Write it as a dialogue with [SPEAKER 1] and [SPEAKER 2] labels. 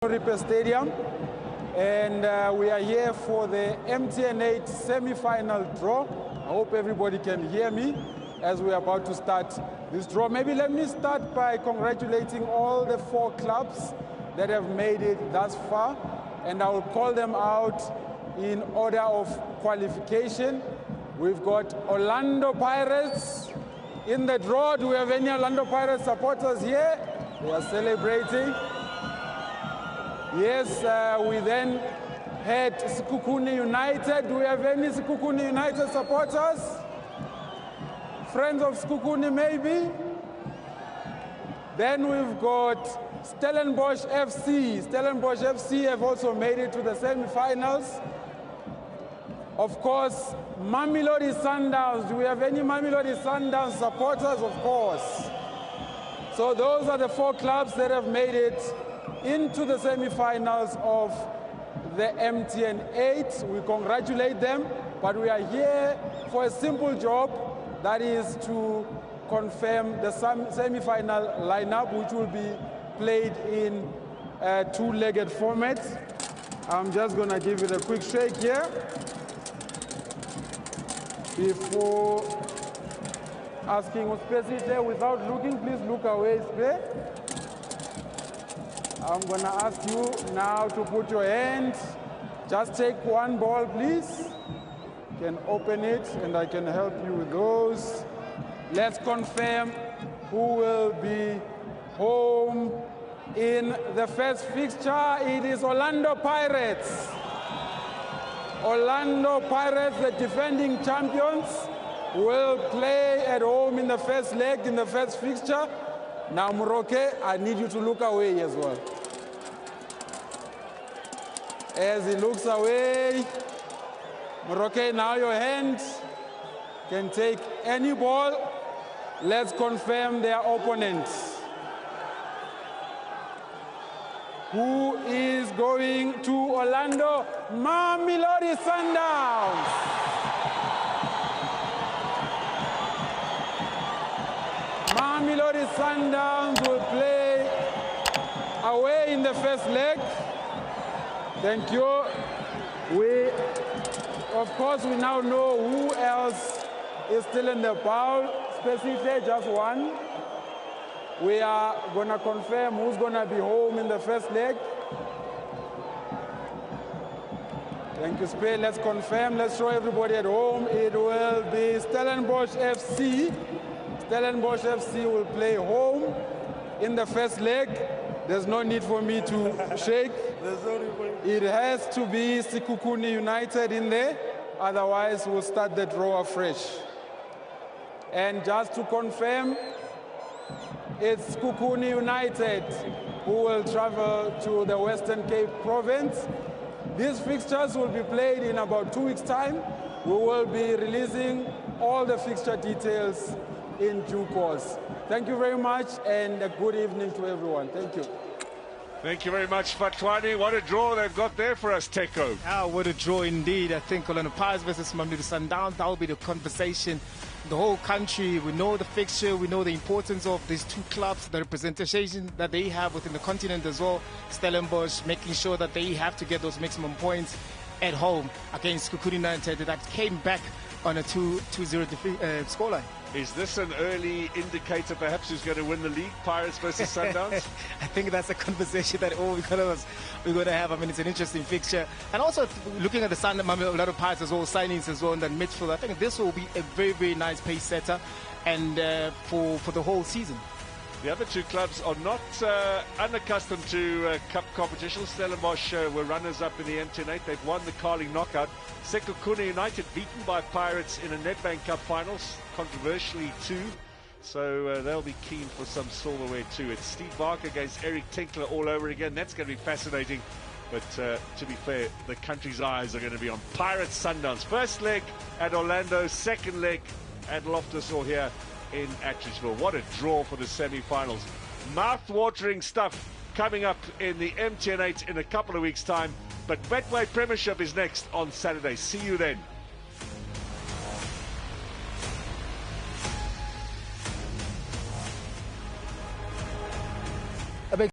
[SPEAKER 1] Repair Stadium, and we are here for the MTN 8 semi-final draw. I hope everybody can hear me as we are about to start this draw. Maybe let me start by congratulating all the 4 clubs that have made it thus far, and I will call them out in order of qualification. We've got Orlando Pirates in the draw. Do we have any Orlando Pirates supporters here? They are celebrating. Yes, we then had Sekhukhune United. Do we have any Sekhukhune United supporters? Friends of Sekhukhune, maybe? Then we've got Stellenbosch FC. Stellenbosch FC have also made it to the semi-finals. Of course, Mamelodi Sundowns. Do we have any Mamelodi Sundowns supporters? Of course. So those are the 4 clubs that have made it into the semi-finals of the MTN 8. We congratulate them, but we are here for a simple job, that is to confirm the semi-final lineup, which will be played in a 2-legged format. I'm just going to give it a quick shake here before asking Uspesite without looking. Please look away, Spe. I'm going to ask you now to put your hand. Just take 1 ball, please. You can open it, and I can help you with those. Let's confirm who will be home in the first fixture. It is Orlando Pirates. Orlando Pirates, the defending champions, will play at home in the first leg, in the first fixture. Now, Muroke, I need you to look away as well. As he looks away, Muroke, now your hand can take any ball. Let's confirm their opponents. Who is going to Orlando? Mamelodi Sundowns. Mamelodi Sundowns will play away in the first leg. Thank you. Of course, we now know who else is still in the bowl. Specifically, just one. We are going to confirm who's going to be home in the first leg. Thank you, Spade. Let's confirm. Let's show everybody at home. It will be Stellenbosch FC. Stellenbosch FC will play home in the first leg. There's no need for me to shake. It has to be Sekhukhune United in there. Otherwise, we'll start the draw afresh. And just to confirm, it's Sekhukhune United who will travel to the Western Cape province. These fixtures will be played in about 2 weeks' time. We will be releasing all the fixture details in due course. Thank you very much, and a good evening to everyone. Thank you.
[SPEAKER 2] Thank you very much, Fatwani. What a draw they've got there for us, Teko.
[SPEAKER 3] Ah, what a draw indeed. I think Orlando Pirates versus Mamelodi Sundowns, that will be the conversation. The whole country, we know the fixture, we know the importance of these 2 clubs, the representation that they have within the continent as well. Stellenbosch making sure that they have to get those maximum points at home against Sekhukhune United that came back on a 2-0 scoreline.
[SPEAKER 2] Is this an early indicator perhaps who's going to win the league, Pirates versus Sundowns?
[SPEAKER 3] I think that's a conversation that we're going to have. I mean, it's an interesting fixture. And also looking at the a lot of Pirates as well, signings as well in that midfield, I think this will be a very, very nice pace setter and for the whole season.
[SPEAKER 2] The other 2 clubs are not unaccustomed to cup competition. Stellenbosch were runners-up in the MTN 8. They've won the Carling knockout. Sekhukhune United beaten by Pirates in a Nedbank Cup finals, controversially too. So they'll be keen for some silverware too. It's Steve Barker against Eric Tinkler all over again. That's going to be fascinating. But to be fair, the country's eyes are going to be on Pirates Sundowns. First leg at Orlando, second leg at Loftus or here in Atteridgeville. What a draw for the semi-finals. Mouth-watering stuff coming up in the MTN 8 in a couple of weeks' time. But Betway Premiership is next on Saturday. See you then.